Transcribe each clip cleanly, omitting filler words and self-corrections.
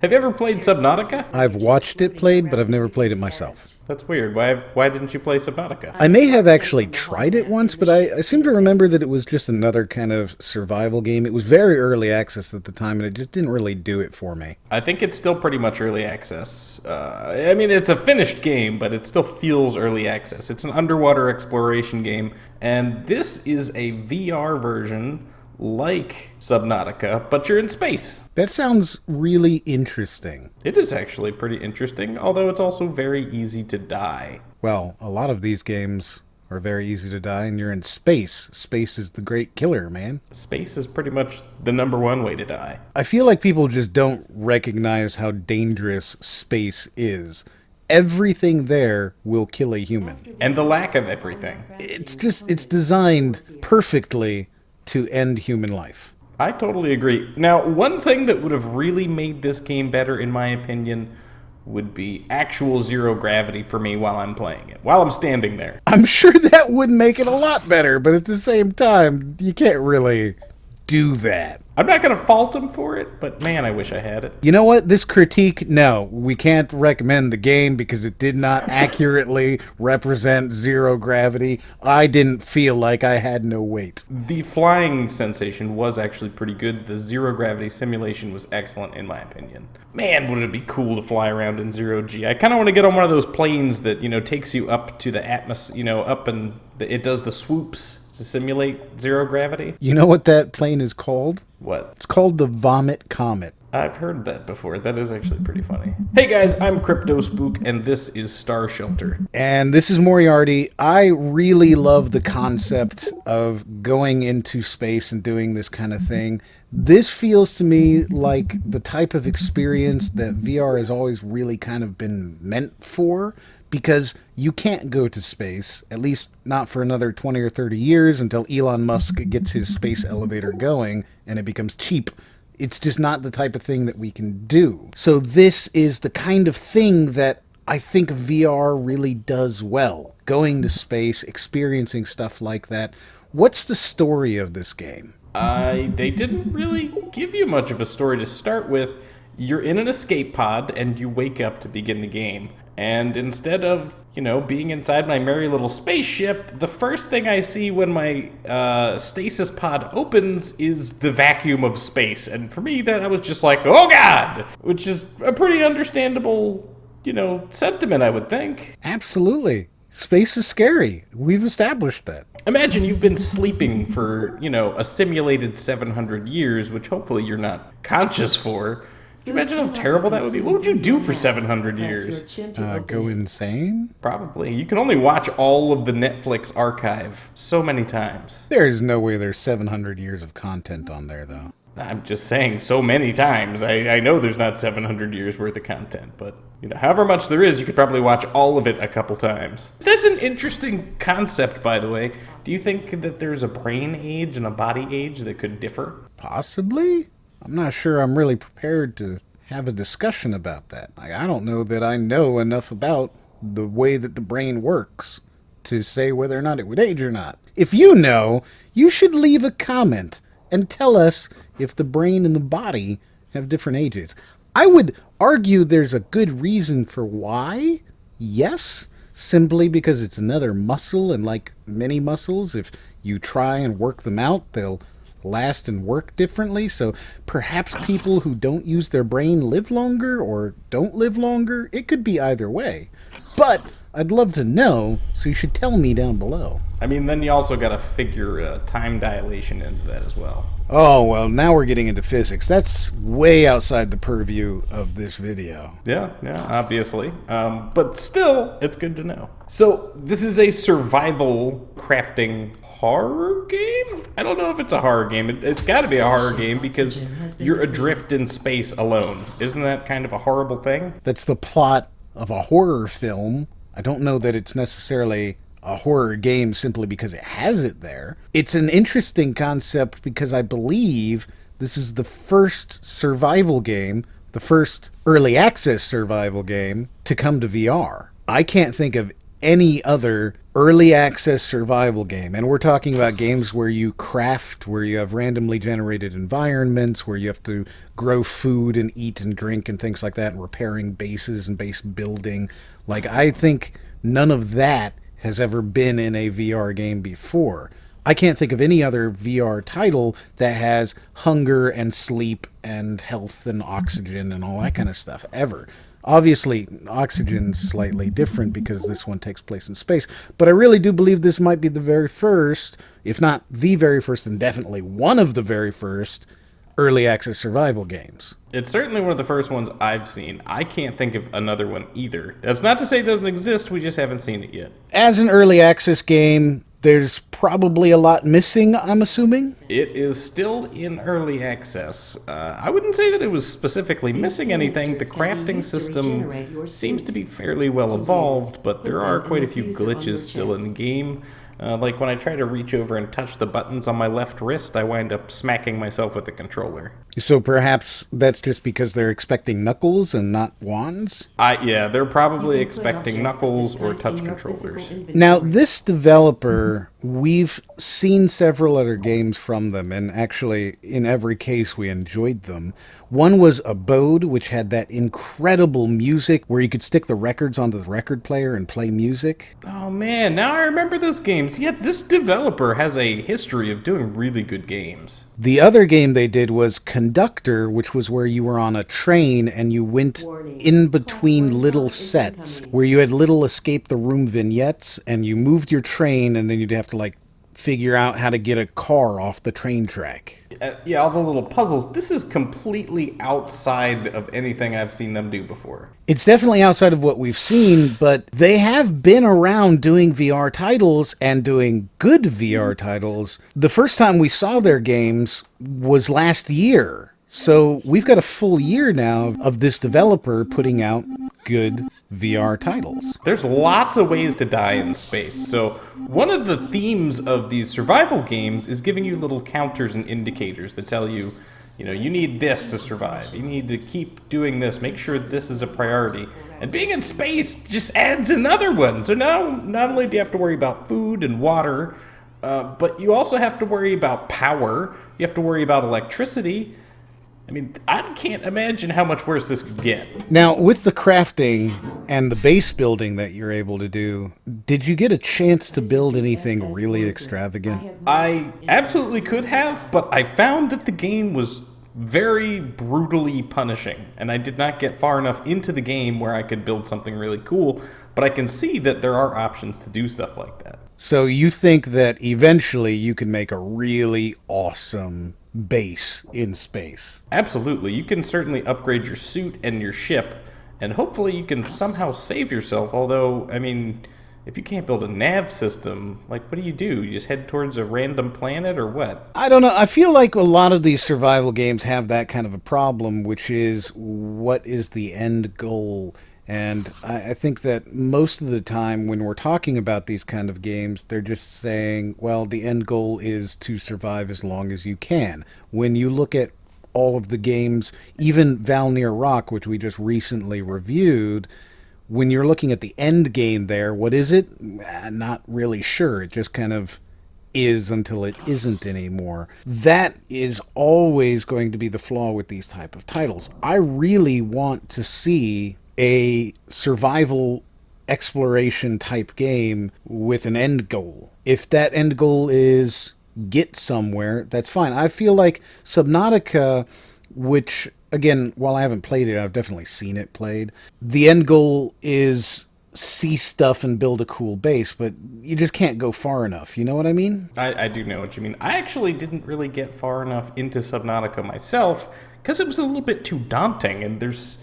Have you ever played Subnautica? I've watched it played, but I've never played it myself. That's weird. Why didn't you play Subnautica? I may have actually tried it once, but I seem to remember that it was just another kind of survival game. It was very early access at the time, and it just didn't really do it for me. I think it's still pretty much early access. I mean, it's a finished game, but it still feels early access. It's an underwater exploration game, and this is a VR version like Subnautica, but you're in space. That sounds really interesting. It is actually pretty interesting, although it's also very easy to die. Well, a lot of these games are very easy to die, and you're in space. Space is the great killer, man. Space is pretty much the #1 way to die. I feel like people just don't recognize how dangerous space is. Everything there will kill a human. And the lack of everything. It's designed perfectly to end human life. I totally agree. Now, one thing that would have really made this game better, in my opinion, would be actual zero gravity for me while I'm playing it, while I'm standing there. I'm sure that would make it a lot better, but at the same time, you can't really do that. I'm not going to fault him for it, but man, I wish I had it. You know what? This critique, no, we can't recommend the game because it did not accurately represent zero gravity. I didn't feel like I had no weight. The flying sensation was actually pretty good. The zero gravity simulation was excellent, in my opinion. Man, would it be cool to fly around in zero G. I kind of want to get on one of those planes that, takes you up to the atmosphere, up and it does the swoops to simulate zero gravity. You know what that plane is called? What? It's called the Vomit Comet. I've heard that before. That is actually pretty funny. Hey guys, I'm Crypto Spook, and this is Star Shelter. And this is Moriarty. I really love the concept of going into space and doing this kind of thing. This feels to me like the type of experience that VR has always really kind of been meant for, because you can't go to space, at least not for another 20 or 30 years until Elon Musk gets his space elevator going and it becomes cheap. It's just not the type of thing that we can do. So this is the kind of thing that I think VR really does well. Going to space, experiencing stuff like that. What's the story of this game? They didn't really give you much of a story to start with. You're in an escape pod and you wake up to begin the game. And instead of, being inside my merry little spaceship, the first thing I see when my stasis pod opens is the vacuum of space. And for me, I was just like, oh God! Which is a pretty understandable, sentiment, I would think. Absolutely. Space is scary. We've established that. Imagine you've been sleeping for, a simulated 700 years, which hopefully you're not conscious for. Can you imagine how terrible that would be? What would you do for 700 years? Go insane? Probably. You can only watch all of the Netflix archive so many times. There is no way there's 700 years of content on there, though. I'm just saying so many times. I know there's not 700 years worth of content, but however much there is, you could probably watch all of it a couple times. That's an interesting concept, by the way. Do you think that there's a brain age and a body age that could differ? Possibly? I'm not sure I'm really prepared to have a discussion about that. I don't know that I know enough about the way that the brain works to say whether or not it would age or not. If you know, you should leave a comment and tell us if the brain and the body have different ages. I would argue there's a good reason for why. Yes, simply because it's another muscle, and like many muscles, if you try and work them out, they'll last and work differently. So perhaps people who don't use their brain live longer or don't live longer. It could be either way. But I'd love to know, so you should tell me down below. I mean, then you also got to figure time dilation into that as well. Oh, well, now we're getting into physics. That's way outside the purview of this video. Yeah, obviously. But still, it's good to know. So, this is a survival crafting horror game? I don't know if it's a horror game. It's got to be a horror game because you're adrift in space alone. Isn't that kind of a horrible thing? That's the plot of a horror film. I don't know that it's necessarily a horror game simply because it has it there. It's an interesting concept because I believe this is the first survival game, the first early access survival game to come to VR. I can't think of any other early access survival game, and we're talking about games where you craft, where you have randomly generated environments, where you have to grow food and eat and drink and things like that, and repairing bases and base building. Like, I think none of that has ever been in a VR game before. I can't think of any other VR title that has hunger and sleep and health and oxygen and all that kind of stuff ever. Obviously, oxygen's slightly different because this one takes place in space, but I really do believe this might be the very first, if not the very first, and definitely one of the very first early access survival games. It's certainly one of the first ones I've seen. I can't think of another one either. That's not to say it doesn't exist, we just haven't seen it yet. As an early access game, there's probably a lot missing, I'm assuming. It is still in early access. I wouldn't say that it was specifically missing anything. The crafting system seems to be fairly well evolved, but there are quite a few glitches still in the game. Like when I try to reach over and touch the buttons on my left wrist, I wind up smacking myself with the controller. So perhaps that's just because they're expecting knuckles and not wands? Yeah, they're probably expecting knuckles or touch controllers. Now, this developer, we've seen several other games from them, and actually, in every case, we enjoyed them. One was Abode, which had that incredible music where you could stick the records onto the record player and play music. Oh man, now I remember those games. Yet this developer has a history of doing really good games. The other game they did was Conductor, which was where you were on a train and you went in between little sets, where you had little escape the room vignettes, and you moved your train, and then you'd have to, like, figure out how to get a car off the train track. Yeah, all the little puzzles. This is completely outside of anything I've seen them do before. It's definitely outside of what we've seen, but they have been around doing VR titles and doing good VR titles. The first time we saw their games was last year. So we've got a full year now of this developer putting out good VR titles. There's lots of ways to die in space. So one of the themes of these survival games is giving you little counters and indicators that tell you, you need this to survive. You need to keep doing this. Make sure this is a priority. And being in space just adds another one. So now, not only do you have to worry about food and water, but you also have to worry about power. You have to worry about electricity. I mean, I can't imagine how much worse this could get. Now, with the crafting and the base building that you're able to do, did you get a chance to build anything really extravagant? I absolutely could have, but I found that the game was very brutally punishing, and I did not get far enough into the game where I could build something really cool, but I can see that there are options to do stuff like that. So you think that eventually you can make a really awesome base in space? Absolutely. You can certainly upgrade your suit and your ship, and hopefully you can somehow save yourself, although, I mean, if you can't build a nav system, like, what do? You just head towards a random planet, or what? I don't know. I feel like a lot of these survival games have that kind of a problem, which is, what is the end goal? And I think that most of the time when we're talking about these kind of games, they're just saying, well, the end goal is to survive as long as you can. When you look at all of the games, even Val Near Rock, which we just recently reviewed, when you're looking at the end game there, what is it? Not really sure. It just kind of is until it isn't anymore. That is always going to be the flaw with these type of titles. I really want to see a survival exploration type game with an end goal. If that end goal is get somewhere, that's fine. I feel like Subnautica, which, again, while I haven't played it, I've definitely seen it played. The end goal is see stuff and build a cool base, but you just can't go far enough. You know what I mean? I do know what you mean. I actually didn't really get far enough into Subnautica myself because it was a little bit too daunting, and there's...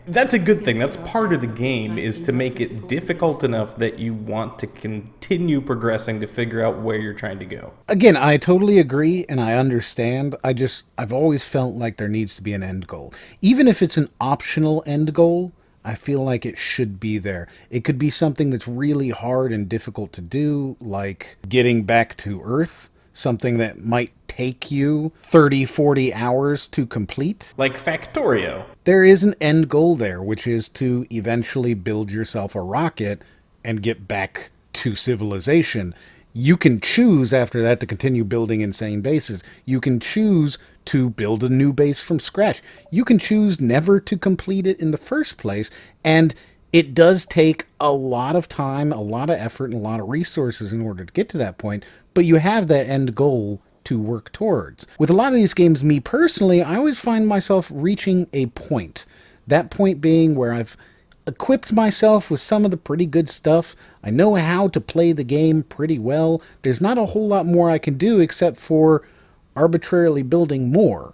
that's a good thing. That's part of the game, is to make it difficult enough that you want to continue progressing to figure out where you're trying to go. Again, I totally agree and I understand. I've always felt like there needs to be an end goal. Even if it's an optional end goal, I feel like it should be there. It could be something that's really hard and difficult to do, like getting back to Earth. Something that might take you 30, 40 hours to complete. Like Factorio. There is an end goal there, which is to eventually build yourself a rocket and get back to civilization. You can choose after that to continue building insane bases. You can choose to build a new base from scratch. You can choose never to complete it in the first place. And it does take a lot of time, a lot of effort, and a lot of resources in order to get to that point. But you have that end goal to work towards. With a lot of these games, me personally, I always find myself reaching a point. That point being where I've equipped myself with some of the pretty good stuff. I know how to play the game pretty well. There's not a whole lot more I can do except for arbitrarily building more.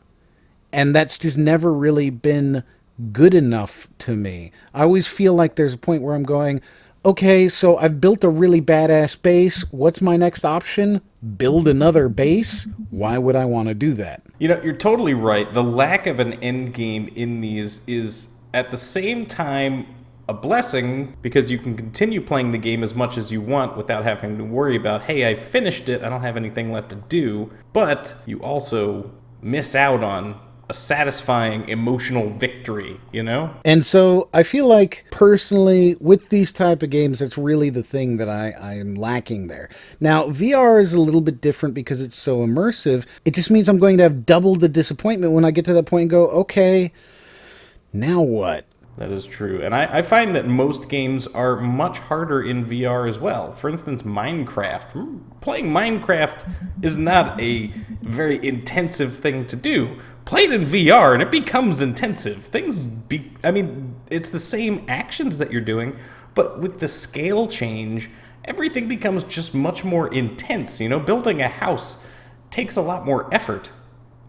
And that's just never really been good enough to me. I always feel like there's a point where I'm going, okay, so I've built a really badass base. What's my next option? Build another base? Why would I want to do that? You know, you're totally right. The lack of an end game in these is at the same time a blessing, because you can continue playing the game as much as you want without having to worry about, hey, I finished it, I don't have anything left to do. But you also miss out on a satisfying emotional victory, you know? And so I feel like personally with these type of games, that's really the thing that I am lacking there. Now, VR is a little bit different because it's so immersive. It just means I'm going to have double the disappointment when I get to that point and go, okay, now what? That is true. And I find that most games are much harder in VR as well. For instance, Minecraft. Playing Minecraft is not a very intensive thing to do. Play it in VR and it becomes intensive. It's the same actions that you're doing, but with the scale change, everything becomes just much more intense. You know, building a house takes a lot more effort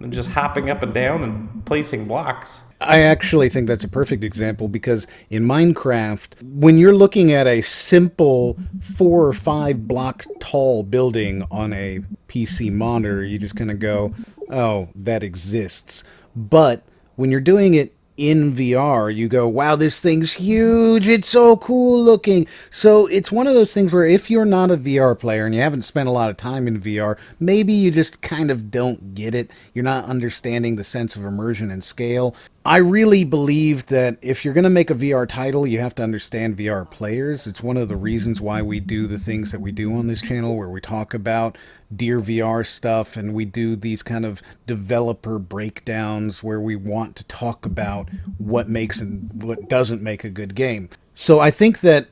than just hopping up and down and placing blocks. I actually think that's a perfect example because in Minecraft, when you're looking at a simple 4 or 5 block tall building on a PC monitor, you just kind of go, oh, that exists. But when you're doing it in VR, you go, wow, this thing's huge. It's so cool looking. So it's one of those things where if you're not a VR player and you haven't spent a lot of time in VR, maybe you just kind of don't get it. You're not understanding the sense of immersion and scale. I really believe that if you're going to make a VR title, you have to understand VR players. It's one of the reasons why we do the things that we do on this channel, where we talk about Dear VR stuff and we do these kind of developer breakdowns where we want to talk about what makes and what doesn't make a good game. So I think that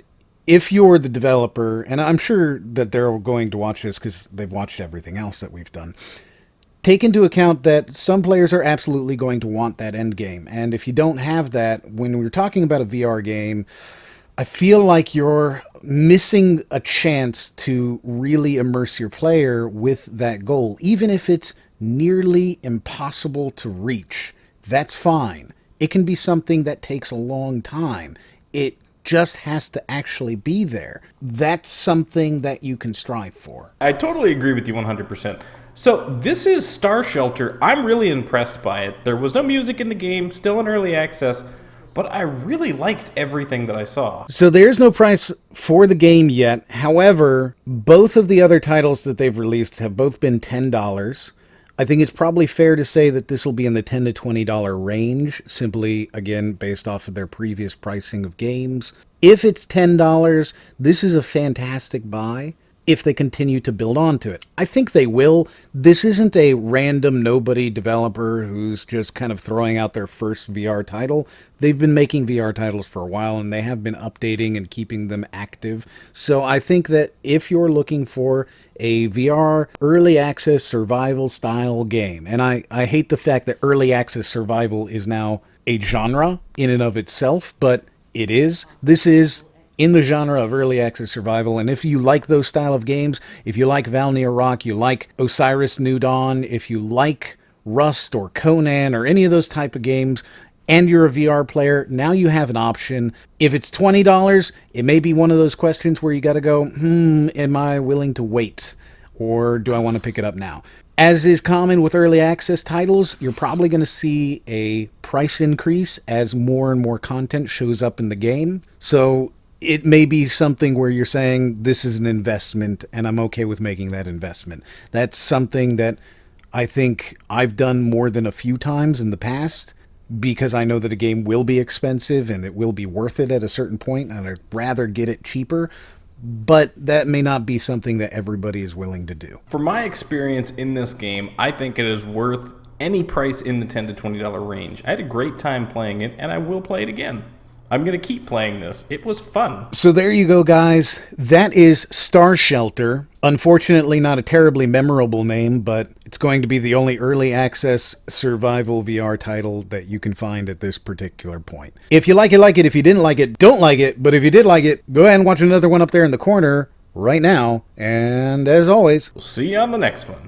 if you're the developer, and I'm sure that they're going to watch this because they've watched everything else that we've done, take into account that some players are absolutely going to want that end game. And if you don't have that, when we're talking about a VR game, I feel like you're missing a chance to really immerse your player with that goal. Even if it's nearly impossible to reach, that's fine. It can be something that takes a long time. It just has to actually be there. That's something that you can strive for. I totally agree with you 100%. So this is Star Shelter. I'm really impressed by it. There was no music in the game, still in early access, but I really liked everything that I saw. So there's no price for the game yet. However, both of the other titles that they've released have both been $10. I think it's probably fair to say that this will be in the $10 to $20 range, simply, again, based off of their previous pricing of games. If it's $10, this is a fantastic buy if they continue to build onto it. I think they will. This isn't a random nobody developer who's just kind of throwing out their first VR title. They've been making VR titles for a while, and they have been updating and keeping them active. So I think that if you're looking for a VR early access survival style game, and I hate the fact that early access survival is now a genre in and of itself, but it is. This is in the genre of early access survival, and if you like those style of games, if you like Valnir Rock, you like Osiris New Dawn, if you like Rust or Conan or any of those type of games, and you're a VR player, now you have an option. If it's $20, it may be one of those questions where you got to go, am I willing to wait? Or do I want to pick it up now? As is common with early access titles, you're probably going to see a price increase as more and more content shows up in the game. So it may be something where you're saying, this is an investment, and I'm okay with making that investment. That's something that I think I've done more than a few times in the past, because I know that a game will be expensive and it will be worth it at a certain point, and I'd rather get it cheaper. but that may not be something that everybody is willing to do. For my experience in this game, I think it is worth any price in the $10 to $20 range. I had a great time playing it, and I will play it again. I'm going to keep playing this. It was fun. So there you go, guys. That is Star Shelter. Unfortunately, not a terribly memorable name, but it's going to be the only early access survival VR title that you can find at this particular point. If you like it, like it. If you didn't like it, don't like it. But if you did like it, go ahead and watch another one up there in the corner right now. And as always, We'll see you on the next one.